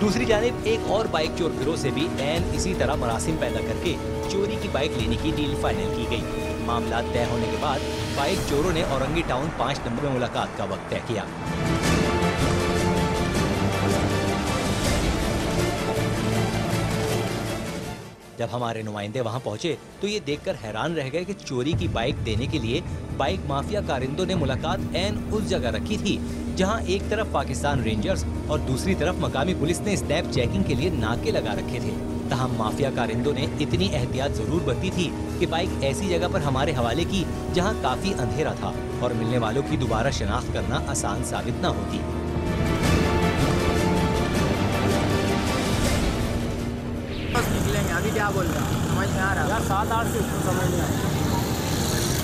दूसरी जानिब एक और बाइक चोर गिरोह से भी ऐन इसी तरह मरासिम पैदा करके चोरी की बाइक लेने की डील फाइनल की गई। मामला तय होने के बाद बाइक चोरों ने औरंगी टाउन 5 नंबर में मुलाकात का वक्त तय किया। जब हमारे नुमाइंदे वहां पहुंचे तो ये देखकर हैरान रह गए कि चोरी की बाइक देने के लिए बाइक माफिया कारिंदों ने मुलाकात ऐन उस जगह रखी थी जहां एक तरफ पाकिस्तान रेंजर्स और दूसरी तरफ मकामी पुलिस ने स्नैप चेकिंग के लिए नाके लगा रखे थे। तहम माफिया कारिंदों ने इतनी एहतियात जरूर बरती थी कि बाइक ऐसी जगह पर हमारे हवाले की जहां काफी अंधेरा था और मिलने वालों की दोबारा शनाख्त करना आसान साबित न होती। निकलेंगे अभी क्या बोल रहा हूँ समझ में आ रहा है 7-8 से उसको समझ नहीं आ रहा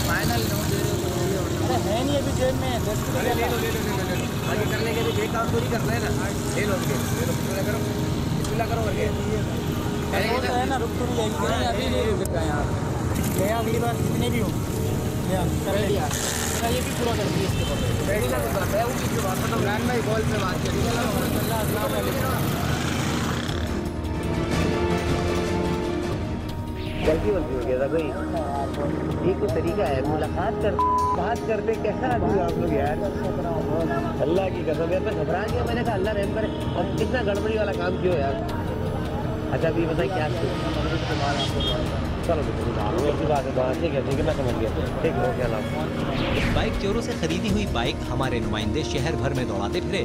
फाइनल अरे है नहीं अभी जेब में 10 ले लो आगे करने के लिए एक काम पूरी करना है ना ले लो करो बिस्मिल्लाह करो करके है ना रुक तो नहीं अभी नहीं रुकता यार गया अगली बार जितने भी हूँ कर लिया ये भी पूरा कर दिया इसके बाद रेडी ना मैं उनकी बात तो इमरान भाई कॉल पे बात करिए गलती हो गया था भाई एक तो तरीका है मुलाकात कर बात करते कैसा आदमी आप लोग यार अल्लाह की कसम यार मैं घबरा गया मैंने कहा अल्लाह रहम करे अब कितना गड़बड़ी वाला काम क्यों यार। अच्छा अभी बताइए क्या चलो बात है ठीक है मैं समझ गया ठीक हो गया। बाइक चोरों से खरीदी हुई बाइक हमारे नुमाइंदे शहर भर में दौड़ाते फिरे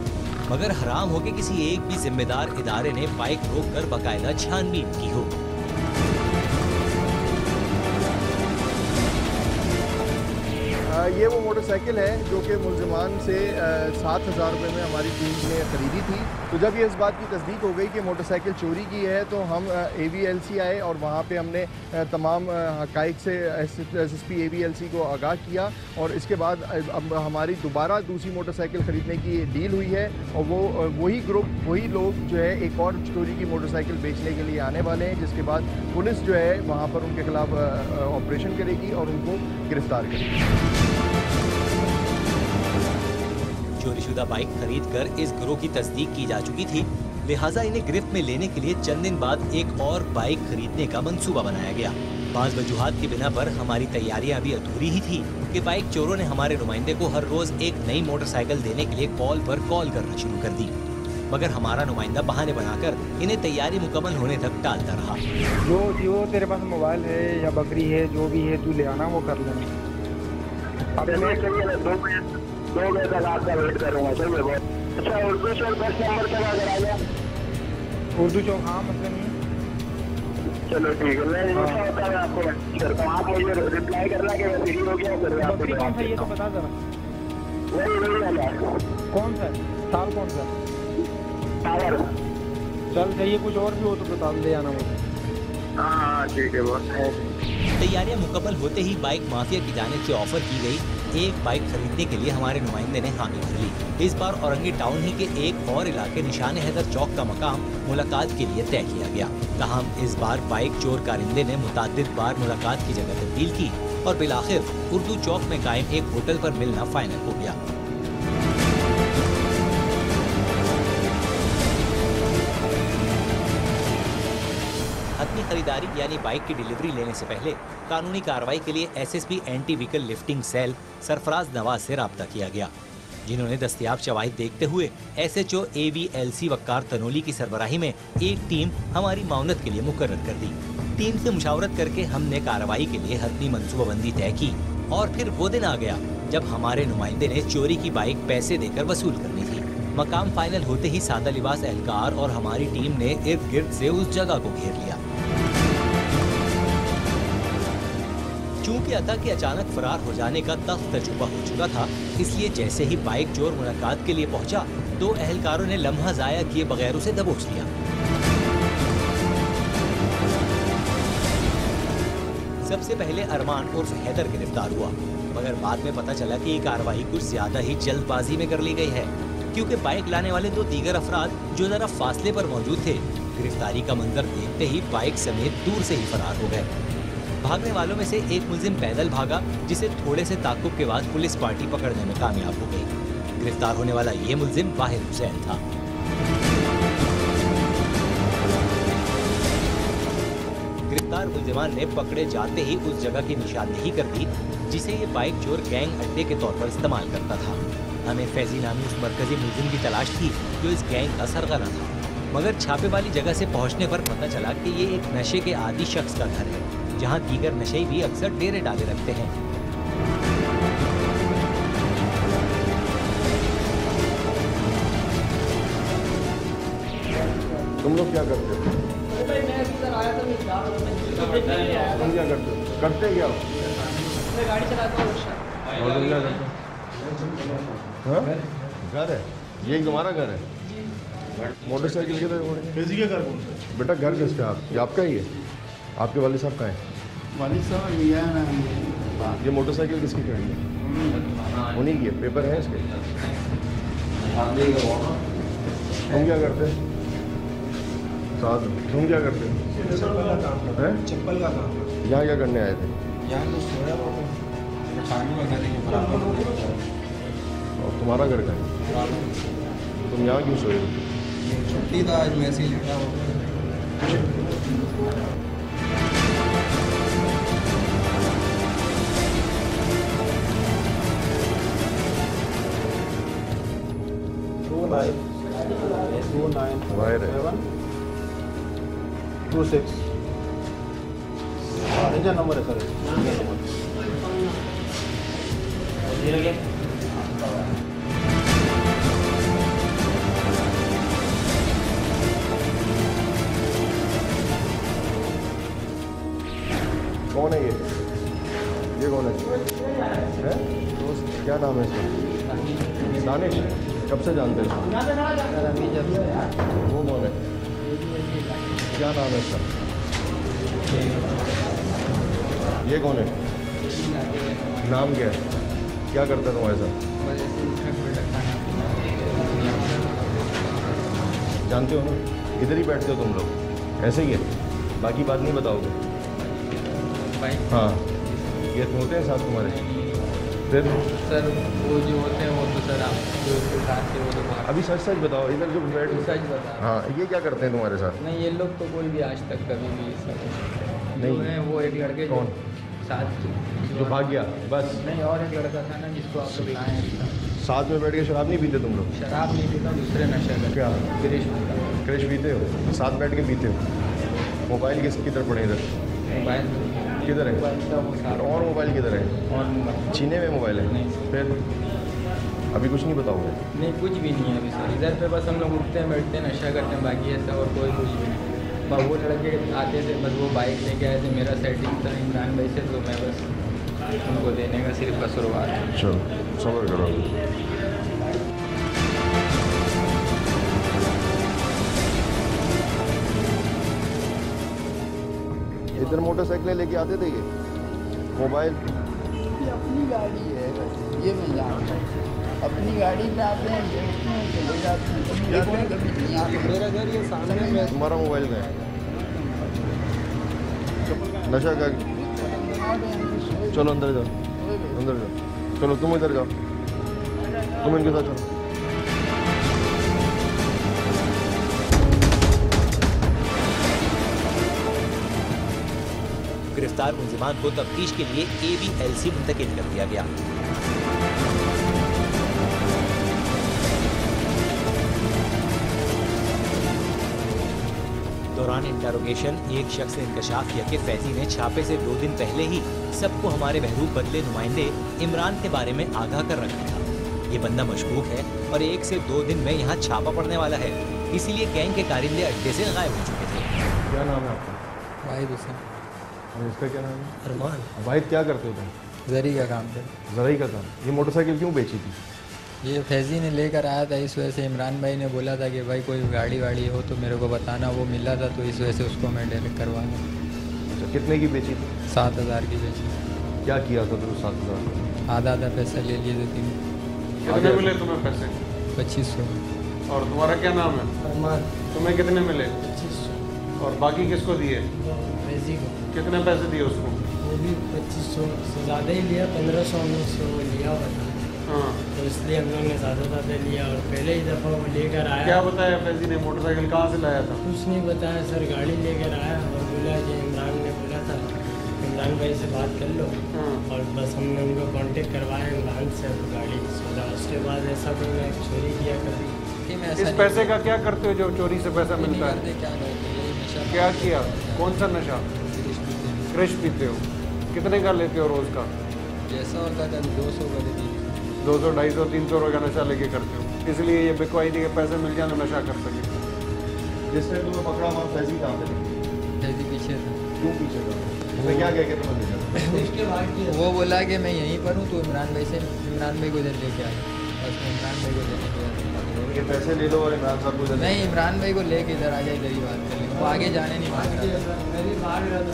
मगर हराम हो के किसी एक भी जिम्मेदार इदारे ने बाइक रोक कर बाकायदा छानबीन की हो। ये वो मोटरसाइकिल है जो कि मुलजमान से 7,000 रुपये में हमारी टीम ने ख़रीदी थी। तो जब ये इस बात की तस्दीक हो गई कि मोटरसाइकिल चोरी की है तो हम AVLC आए और वहाँ पे हमने तमाम हक़ाइक़ से SSP AVLC को आगाह किया और इसके बाद अब हमारी दोबारा दूसरी मोटरसाइकिल ख़रीदने की डील हुई है और वही ग्रुप वही लोग जो है एक और चोरी की मोटरसाइकिल बेचने के लिए आने वाले हैं जिसके बाद पुलिस जो है वहाँ पर उनके ख़िलाफ़ ऑपरेशन करेगी और उनको गिरफ्तार करेगी। चोरीशुदा बाइक खरीद कर इस गिरोह की तस्दीक की जा चुकी थी, लिहाजा इन्हें गिरफ्त में लेने के लिए चंद दिन बाद एक और बाइक खरीदने का मंसूबा बनाया गया। 5 वजूहात की बिना पर हमारी तैयारियां अभी अधूरी ही थी कि बाइक चोरों ने हमारे नुमाइंदे को हर रोज एक नई मोटरसाइकिल देने के लिए कॉल पर कॉल करना शुरू कर दी मगर हमारा नुमाइंदा बहाने बनाकर इन्हें तैयारी मुकम्मल होने तक टालता रहा। जो तेरे पास मोबाइल है या बकरी है जो भी है तू ले आना वो कर लेना। दो बजे तक आपका वेट करूँगा सही है बहुत अच्छा। उर्दू चौक 10 नंबर तक अगर आ जाए उर्दू चौक हाँ मतलब नहीं चलो ठीक है मैं ऐसा होता है आपको करता हूँ आप मुझे रिप्लाई करना कि मैं फ्री हो गया फिर बकरी कौन सा ये तो बता जरा वही वाला कौन सा साल कौन सा टावर चल चाहिए कुछ और भी हो तो बता दे आना मुझे। हाँ ठीक है बहुत तैयारियां मुकम्मल होते ही बाइक माफिया की जानिब से ऑफर की गई एक बाइक खरीदने के लिए हमारे नुमाइंदे ने हामी भर ली। इस बार औरंगी टाउन ही के एक और इलाके निशाने हैदर चौक का मकाम मुलाकात के लिए तय किया गया। ताहम इस बार बाइक चोर कारिंदे ने मुतादिद बार मुलाकात की जगह तब्दील की और बिलाखिर उर्दू चौक में कायम एक होटल पर मिलना फाइनल हो गया। हतमी खरीदारी यानी बाइक की डिलीवरी लेने से पहले कानूनी कार्रवाई के लिए SSP anti vehicle lifting cell Sarfaraz Nawaz से राब्ता किया गया जिन्होंने दस्तयाब शवाहिद देखते हुए SHO AVLC वक्कार तनोली की सरबराही में एक टीम हमारी माउनत के लिए मुकर्रर कर दी। टीम से मुशावरत करके हमने कार्रवाई के लिए हतमी मनसूबाबंदी तय की और फिर वो दिन आ गया जब हमारे नुमाइंदे ने चोरी की बाइक पैसे देकर वसूल करनी थी। मकाम फाइनल होते ही सादा लिबास एहलकार और हमारी टीम ने इर्द गिर्द से उस जगह को घेर लिया। चूंकि अता के अचानक फरार हो जाने का तख्त तजुर्बा हो चुका था, इसलिए जैसे ही बाइक चोर मुलाकात के लिए पहुंचा, 2 एहलकारों ने लम्हा जाया किए बगैर उसे दबोच लिया। सबसे पहले अरमान उर्फ हैदर गिरफ्तार हुआ, मगर बाद में पता चला कि ये कार्रवाई कुछ ज्यादा ही जल्दबाजी में कर ली गई है, क्योंकि बाइक लाने वाले 2 दीगर अफराद जो जरा फासले पर मौजूद थे, गिरफ्तारी का मंजर देखते ही बाइक समेत दूर से ही फरार हो गए। भागने वालों में से एक मुलजिम पैदल भागा, जिसे थोड़े से ताकुब के बाद पुलिस पार्टी पकड़ने में कामयाब हो गई। गिरफ्तार होने वाला ये मुलजिम वाहिद हुसैन था। गिरफ्तार मुलजिमान ने पकड़े जाते ही उस जगह की निशानदेही कर दी जिसे ये बाइक चोर गैंग अड्डे के तौर पर इस्तेमाल करता था। हमें फैजी नामी उस मरकजी मुलजिम की तलाश थी जो इस गैंग का सरगना था, मगर छापे वाली जगह से पहुंचने पर पता चला कि ये एक नशे के आदी शख्स का घर है जहां दीगर नशे भी अक्सर डेरे डाले रखते हैं। तुम लोग क्या करते हो? तुम क्या करते हो? करते क्या हो? गाड़ी चलाता हूँ। और तुम क्या करते हो? हाँ? घर है? ये तुम्हारा घर है? मोटरसाइकिल किधर है? बेटा घर किसका है? ये आपका ही है? आपके वालिद साहब का है? वालिद साहब ये है ना। ये मोटरसाइकिल किसकी खड़ी है? उन्हीं की है? पेपर है इसके? तुम क्या करते हो? साथ तुम क्या करते हो? चप्पल का काम। यहाँ क्या करने आए थे? यहाँ तो सोया खाने वगैरह के बराबर। और तुम्हारा घर का है? तुम यहाँ क्यों सोए? छुट्टी था आज, मैं ऐसे ही लेटा हूँ। वायर है 26 इंजन नंबर है सर। कौन है ये कौन है? दोस्त क्या नाम है इसका? दानिश। कब से जानते हो? वो कौन है? क्या नाम है इसका? ये कौन है? नाम क्या है? क्या करता है तुम्हारे साथ? जानते हो ना? इधर ही बैठते हो तुम लोग? ऐसे ही है? बाकी बात नहीं बताओगे? हाँ, ये होते हैं साथ तुम्हारे? फिर सर वो जो होते हैं वो तो सर आप जो उसके साथ थे वो तो अभी सच सच बताओ, इधर जो बैठ। सच बता। हाँ, ये क्या करते हैं तुम्हारे साथ? नहीं ये लोग तो कोई भी आज तक कभी भी सर नहीं। जो है वो एक लड़के कौन? साथ जो भाग गया बस? नहीं और एक लड़का था ना जिसको आप लोग लाए हैं। साथ में बैठ के शराब नहीं पीते तुम लोग? शराब नहीं पीता, दूसरे नशे का। क्या? गिरीश क्रिश पीते हो? साथ बैठ के पीते हो? मोबाइल किधर पड़े इधर? मोबाइल किधर है? का वो साथ और मोबाइल किधर है? और मोबाइल छीने में मोबाइल है? नहीं। फिर अभी कुछ नहीं बताओगे? नहीं कुछ भी नहीं है अभी सर। इधर पे बस हम लोग उठते हैं बैठते हैं नशा करते हैं, बाकी ऐसा और कोई कुछ भी नहीं। बस वो लड़के आते थे, बस वो बाइक लेके आए थे, मेरा सेटिंग था इमरान भाई से, तो मैं बस उनको देने का सिर्फ कसूरवार है। चलो सब्र करो। इधर मोटरसाइकिलें लेके आते थे ये? मोबाइल? ये अपनी गाड़ी है, ये मैं जानता हूँ। अपनी गाड़ी पे आते हैं, देखते हैं, चले जाते हैं, कभी जाते हैं कभी नहीं आते। मेरा घर ये सामने में। तुम्हारा मोबाइल का है? नशा का? चलो अंदर जाओ, अंदर जाओ। चलो तुम इधर जाओ, तुम इनके साथ चलो। गिरफ्तार मुलजिमान को तफ्तीश के लिए ABLC मुंतकिल कर दिया गया। दौरान इंटरोगेशन एक शख्स ने इंकशाफ किया कि फैजी ने छापे से 2 दिन पहले ही सबको हमारे महबूब बदले नुमाइंदे इमरान के बारे में आगाह कर रखा था। ये बंदा मशकूक है और 1 से 2 दिन में यहाँ छापा पड़ने वाला है, इसीलिए गैंग के कारिंदे अड्डे से गायब हो चुके थे। क्या नाम है आपका? भाई हुसैन। और इसका क्या नाम है? अरमान। भाई क्या करते हो तुम? जरी का काम कर। जराई का काम। ये मोटरसाइकिल क्यों बेची थी? ये फैजी ने लेकर आया था, इस वजह से इमरान भाई ने बोला था कि भाई कोई गाड़ी वाड़ी हो तो मेरे को बताना, वो मिला था तो इस वजह से उसको मैं डायरेक्ट करवाना। अच्छा, कितने की बेची थी? 7,000 की बेची। क्या किया था तुम 7,000? आधा पैसा ले लिए थे 3। कितने मिले तुम्हें पैसे? 2500। और तुम्हारा क्या नाम है? अरमान। तुम्हें कितने मिले? 2500। और बाकी किसको दिए? फैजी को। कितने पैसे दिए उसको? वो भी 2500 से ज़्यादा ही लिया, 1500 वो लिया हुआ था, हाँ। तो इसलिए हम लोग ने ज़्यादा लिया। और पहले ही दफ़ा वो लेकर आया। क्या बताया फैजी ने? मोटरसाइकिल कहाँ से लाया था? कुछ नहीं बताया सर, गाड़ी लेकर आया और बोला कि इमरान ने बोला था इमरान भाई से बात कर लो, और बस हमने उनको कांटेक्ट करवाया इमरान से, गाड़ी सोचा। उसके बाद ऐसा कोई मैं चोरी किया कभी। इस पैसे का क्या करते हो जो चोरी से पैसा मिलता है? क्या किया? कौन सा नशा? क्रिश पीते हो? कितने का लेते हो रोज़ का? जैसा होता है 200 का देती 200, 250, 300 रुपये का नशा लेके करते हो, इसलिए ये बिकवाई थी कि पैसे मिल जाए तो नशा कर सके। जिस टाइम तुम्हें पकड़ा वहाँ फैजी कहाँ पे? जैसे पीछे था। क्यों पीछे था? तुम्हें क्या कह के तुम्हें भेजा? उसके बाद वो बोला कि मैं यहीं पर हूँ, तो इमरान भाई को इधर लेके आया। बस मैं इमरान भाई को लेने गया। ये पैसे ले लो और इमरान साहब को इधर नहीं, इमरान भाई को लेके इधर आ जाए, इधर ही बात कर लेंगे। वो आगे जाने नहीं मांग रहा था।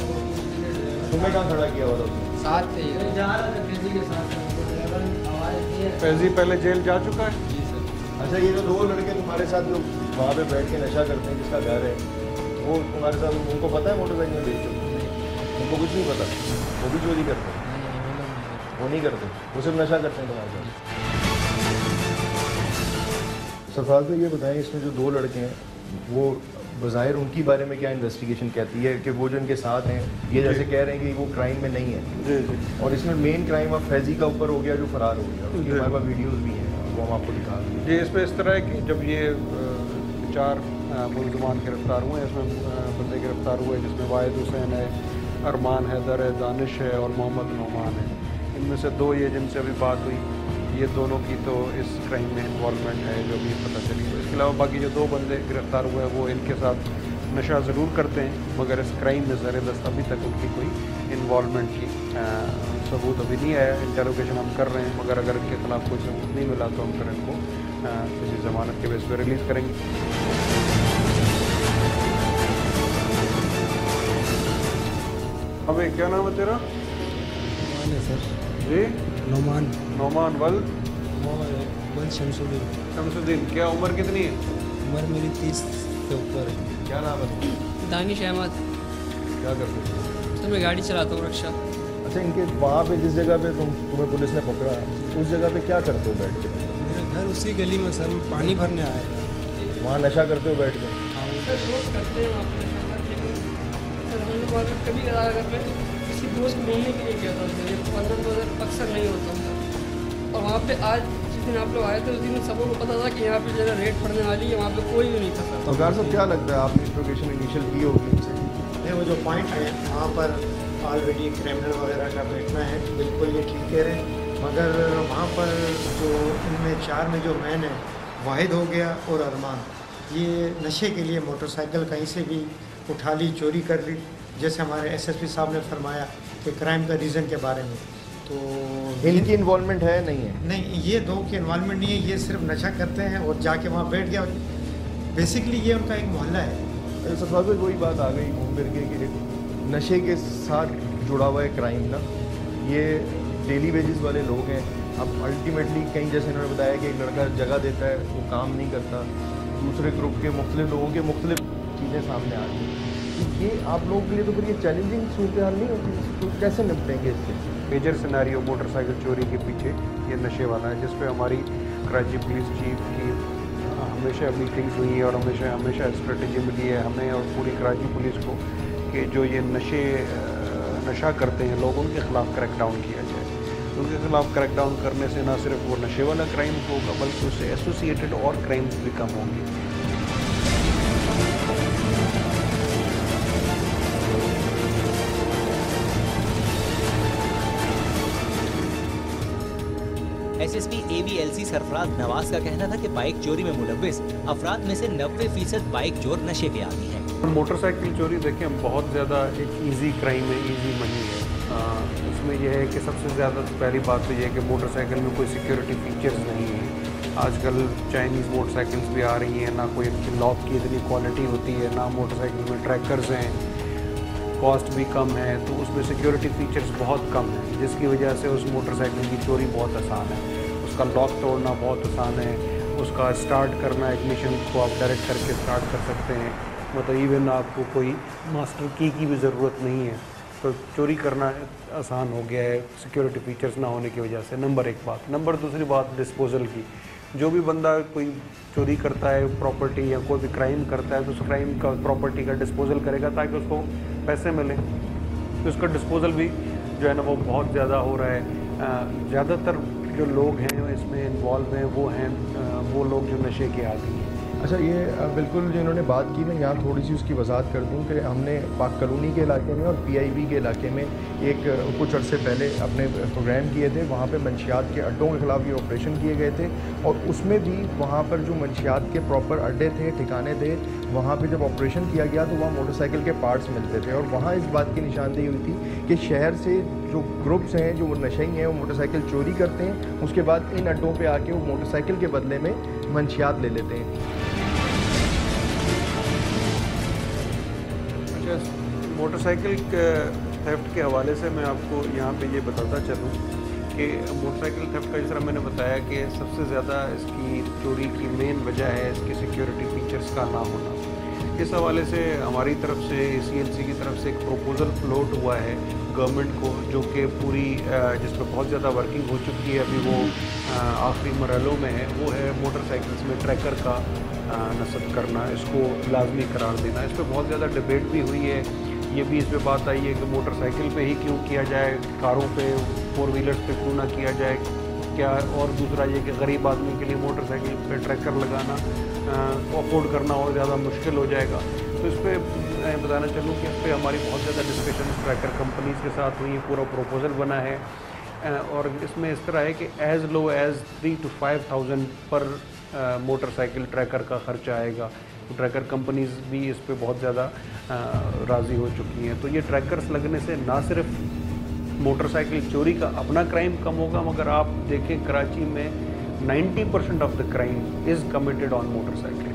तुम्हें कहाँ खड़ा किया हुआ था उसने? साथ थे ये। जा रहा था फैजी के साथ, आवाज़ दी है। फैजी पहले जेल जा चुका है? जी सर। अच्छा, ये जो 2 लड़के तुम्हारे साथ जो वहाँ पे बैठ के नशा करते हैं, जिसका घर है, वो तुम्हारे साथ, उनको पता है मोटरसाइकिल में बेचते हो? उनको कुछ नहीं पता? वो भी चोरी करते हैं? वो नहीं करते, वो सिर्फ नशा करते हैं तुम्हारे साथ। सरफराज भाई ये बताएं, इसमें जो 2 लड़के हैं, वो बज़ाहिर उनकी बारे में क्या इन्वेस्टिगेशन कहती है कि वो जो इनके साथ हैं, ये जैसे कह रहे हैं कि वो क्राइम में नहीं है, जी जी। और इसमें मेन क्राइम अब फैजी का ऊपर हो गया जो फरार हो गया। उसकी हमारे पास वीडियोज़ भी हैं, वो हम आपको दिखा देंगे। जी, इसमें इस तरह है कि जब ये 4 मुलजमान गिरफ्तार हुए हैं, इसमें बंदे गिरफ्तार हुए जिसमें वाहिद हुसैन है, अरमान हैदर है, दानिश है और मोहम्मद नौमान है। इनमें से 2 ये जिनसे अभी बात हुई, ये दोनों की तो इस क्राइम में इन्वॉल्वमेंट है जो भी पता चली। तो इसके अलावा बाकी जो 2 बंदे गिरफ्तार हुए हैं वो इनके साथ नशा ज़रूर करते हैं, मगर इस क्राइम में ज़र-ए-दस्त अभी तक उनकी कोई इन्वॉल्वमेंट की सबूत अभी नहीं आया। इंटरोगेशन हम कर रहे हैं, मगर अगर इनके खिलाफ कोई सबूत नहीं मिला तो हम फिर इनको किसी ज़मानत के बेस पर रिलीज़ करेंगे। अबे क्या नाम है तेरा? सर जी, नोमान नौमान वल शमसुद्दीन। शमसुद्दीन। क्या उम्र कितनी है? उम्र मेरी 30 से ऊपर है। क्या नाम है? दानिश अहमद। क्या करते हो? सर मैं गाड़ी चलाता हूँ, रक्षा। अच्छा, इनके वहाँ पे जिस जगह पे तुम्हें पुलिस ने पकड़ा, उस जगह पे क्या करते हो बैठ के? मेरा घर उसी गली में सर, मैं पानी भरने आया था। वहाँ नशा करते हो बैठ के? सर रोज़ करते हैं वहाँ पे नशा, लेकिन सर हम लोग वहाँ पे कभी कदा अगर मैं किसी दोस्त को मिलने के लिए गया था, मेरे 15 अक्सर नहीं होता था। और वहाँ पे आज जिस दिन आप लोग आए थे, उस दिन सबको पता था कि यहाँ पे जगह रेड पड़ने वाली है, वहाँ पे कोई भी नहीं था सर। तो साहब क्या लगता है, आपने इंट्रोगेशन इनिशियल की होगी इनसे? नहीं, वो जो पॉइंट है वहाँ पर ऑलरेडी क्रिमिनल वगैरह का बैठना है, बिल्कुल ये ठीक कह रहे हैं। मगर वहाँ पर जो इनमें 4 में जो मैन है, वाहिद हो गया और अरमान, ये नशे के लिए मोटरसाइकिल कहीं से भी उठा ली, चोरी कर ली, जैसे हमारे एसएसपी साहब ने फरमाया कि क्राइम का रीज़न के बारे में। तो इनकी इन्वॉल्वमेंट है नहीं है? नहीं, ये 2 की इन्वॉल्वमेंट नहीं है, ये सिर्फ नशा करते हैं और जाके वहाँ बैठ गया। बेसिकली ये उनका एक मोहल्ला है। सरफराज भाई वही बात आ गई घूम फिर के कि नशे के साथ जुड़ा हुआ है क्राइम ना, ये डेली वेजेस वाले लोग हैं। अब अल्टीमेटली कहीं जैसे इन्होंने बताया कि एक लड़का जगह देता है, वो काम नहीं करता, दूसरे ग्रुप के मुख्तलिफ लोगों के मुख्तलिफ चीज़ें सामने आ रही हैं। ये आप लोगों के लिए तो फिर ये चैलेंजिंग सूरत हाल नहीं होती, तो कैसे निपटेंगे इससे? मेजर सिनेरियो मोटरसाइकिल चोरी के पीछे ये नशे वाला है, जिस पे हमारी कराची पुलिस चीफ की हमेशा मीटिंग्स हुई हैं और हमेशा स्ट्रेटजी मिली है हमें और पूरी कराची पुलिस को कि जो ये नशा करते हैं लोग, उनके खिलाफ क्रैकडाउन किया जाए। उनके खिलाफ क्रैकडाउन करने से ना सिर्फ वो नशे वाला क्राइम होगा, बल्कि उससे एसोसिएटेड और क्राइम्स भी कम होंगे। एसएसपी AVLC सरफराज नवाज का कहना था कि बाइक चोरी में मुलव्विस अफराद में से 90% बाइक चोर नशे के आदी हैं। मोटरसाइकिल चोरी देखें बहुत ज़्यादा एक इजी क्राइम है, इजी मनी है। उसमें यह है कि सबसे ज़्यादा पहली बात तो यह है कि मोटरसाइकिल में कोई सिक्योरिटी फीचर्स नहीं है। आजकल चाइनीज़ मोटरसाइकिल्स भी आ रही हैं, ना कोई लॉक की इतनी क्वालिटी होती है, ना मोटरसाइकिल में ट्रैकर्स हैं, कॉस्ट भी कम है, तो उसमें सिक्योरिटी फीचर्स बहुत कम है, जिसकी वजह से उस मोटरसाइकिल की चोरी बहुत आसान है। उसका लॉक तोड़ना बहुत आसान है, उसका स्टार्ट करना, इग्निशन को आप डायरेक्ट करके स्टार्ट कर सकते हैं, मतलब इवन आपको कोई मास्टर की भी ज़रूरत नहीं है, तो चोरी करना आसान हो गया है सिक्योरिटी फीचर्स ना होने की वजह से। नंबर 1 बात। नंबर दूसरी बात डिस्पोजल की। जो भी बंदा कोई चोरी करता है प्रॉपर्टी या कोई भी क्राइम करता है, तो उस क्राइम का प्रॉपर्टी का डिस्पोजल करेगा ताकि उसको पैसे मिलें। तो इसका डिस्पोजल भी जो है ना वो बहुत ज़्यादा हो रहा है। ज़्यादातर जो लोग हैं इसमें इन्वॉल्व हैं वो लोग जो नशे के आदी हैं। अच्छा, ये बिल्कुल जो इन्होंने बात की, मैं यहाँ थोड़ी सी उसकी वजाहत कर दूँ कि हमने पाक कॉलोनी के इलाके में और PIB के इलाके में एक कुछ अर्से पहले अपने प्रोग्राम किए थे। वहाँ पे मंशियात के अड्डों के ख़िलाफ़ ये ऑपरेशन किए गए थे और उसमें भी वहाँ पर जो मंशियात के प्रॉपर अड्डे थे, ठिकाने थे, वहाँ पे जब ऑपरेशन किया गया तो वहाँ मोटरसाइकिल के पार्ट्स मिलते थे और वहाँ इस बात की निशानदेही हुई थी कि शहर से जो ग्रुप्स हैं, जो वो नशई हैं, वो मोटरसाइकिल चोरी करते हैं, उसके बाद इन अड्डों पे आके वो मोटरसाइकिल के बदले में मंशियात ले लेते हैं। मोटरसाइकिल थेफ्ट के हवाले से मैं आपको यहाँ पे ये बताता चलूँ कि मोटरसाइकिल थेफ्ट का जिस तरह मैंने बताया कि सबसे ज़्यादा इसकी चोरी की मेन वजह है इसकी सिक्योरिटी फीचर्स का ना होना। इस हवाले से हमारी तरफ से CNC की तरफ से एक प्रपोज़ल फ्लोट हुआ है गवर्नमेंट को, जो कि पूरी जिस पर बहुत ज़्यादा वर्किंग हो चुकी है, अभी वो आखिरी मरहलों में है, वो है मोटरसाइकिल्स में ट्रैकर का नस्ब करना, इसको लाजमी करार देना। इस पर बहुत ज़्यादा डिबेट भी हुई है। ये भी इस पर बात आई है कि मोटरसाइकिल पे ही क्यों किया जाए, कारों पे, 4 व्हीलर्स पे क्यों ना किया जाए क्या। और दूसरा ये कि गरीब आदमी के लिए मोटरसाइकिल पे ट्रैकर लगाना अफोर्ड करना और ज़्यादा मुश्किल हो जाएगा। तो इस पर मैं बताना चलूँ कि इस पर हमारी बहुत ज़्यादा डिस्कशन ट्रैकर कंपनीज़ के साथ हुई, पूरा प्रपोजल बना है और इसमें इस तरह है कि एज़ लो एज़ 3,000 to 5,000 पर मोटरसाइकिल ट्रैकर का ख़र्चा आएगा। तो ट्रैकर कंपनीज़ भी इस पे बहुत ज़्यादा राज़ी हो चुकी हैं। तो ये ट्रैकर्स लगने से ना सिर्फ मोटरसाइकिल चोरी का अपना क्राइम कम होगा, मगर आप देखें कराची में 90% of the crime is committed on motorcycle.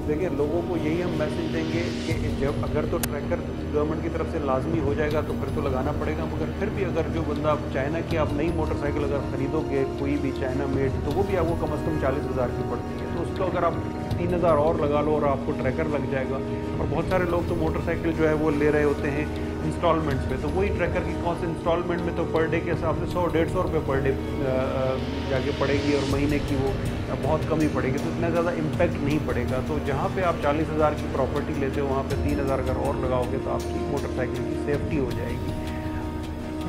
देखिए, लोगों को यही हम मैसेज देंगे कि जब अगर तो ट्रैकर गवर्नमेंट की तरफ से लाजमी हो जाएगा तो फिर तो लगाना पड़ेगा, मगर फिर भी अगर जो बंदा चाइना की आप नई मोटरसाइकिल अगर ख़रीदोगे कोई भी चाइना मेड, तो वो भी आपको कम से कम 40,000 की पड़ती है। तो उसको अगर आप 3,000 और लगा लो और आपको ट्रैकर लग जाएगा। और बहुत सारे लोग तो मोटरसाइकिल जो है वो ले रहे होते हैं इंस्टॉलमेंट्स पे, तो वही ट्रैकर की कॉस्ट इंस्टॉलमेंट में तो पर डे के हिसाब से 100-150 रुपये पर डे जाके पड़ेगी और महीने की वो बहुत कम ही पड़ेगी, तो इतना ज़्यादा इम्पैक्ट नहीं पड़ेगा। तो जहाँ पे आप 40,000 की प्रॉपर्टी लेते हो वहाँ पे 3,000 अगर और लगाओगे तो आपकी मोटरसाइकिल की सेफ्टी हो जाएगी।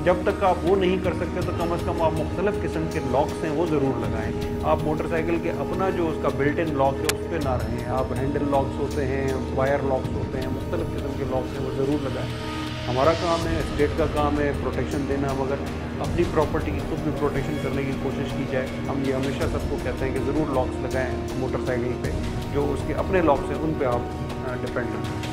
जब तक आप वो नहीं कर सकते तो कम से कम आप मुख्तलिफ़ किस्म के लॉक्स हैं वो ज़रूर लगाएं। आप मोटरसाइकिल के अपना जो उसका बिल्ट इन लॉक है उस पर ना रहें। आप हैंडल लॉक्स होते हैं, वायर लॉक्स होते हैं, मुख्तलिफ़ किस्म के लॉक्स हैं वो ज़रूर लगाएं। हमारा काम है, स्टेट का काम है प्रोटेक्शन देना, मगर अपनी प्रॉपर्टी की खुद भी प्रोटेक्शन करने की कोशिश की जाए। हम ये हमेशा सबको कहते हैं कि ज़रूर लॉक्स लगाएं मोटरसाइकिल पे, जो उसके अपने लॉक्स हैं उन पे आप डिपेंड करें।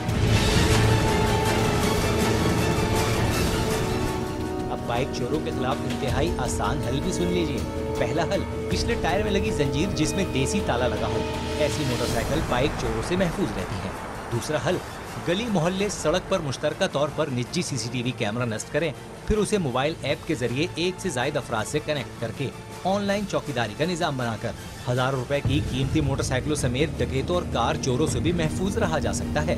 अब बाइक चोरों के खिलाफ इंतहाई आसान हल भी सुन लीजिए। पहला हल, पिछले टायर में लगी जंजीर जिसमें देसी ताला लगा हो, ऐसी मोटरसाइकिल बाइक चोरों से महफूज रहती है। दूसरा हल, गली मोहल्ले सड़क पर मुश्तरका तौर पर निजी CCTV कैमरा नस्ब करें, फिर उसे मोबाइल ऐप के जरिए एक से ज्यादा अफराद से कनेक्ट करके ऑनलाइन चौकीदारी का निजाम बनाकर हजारों रुपए की कीमती मोटरसाइकिलों समेत डकैतों और कार चोरों से भी महफूज रहा जा सकता है।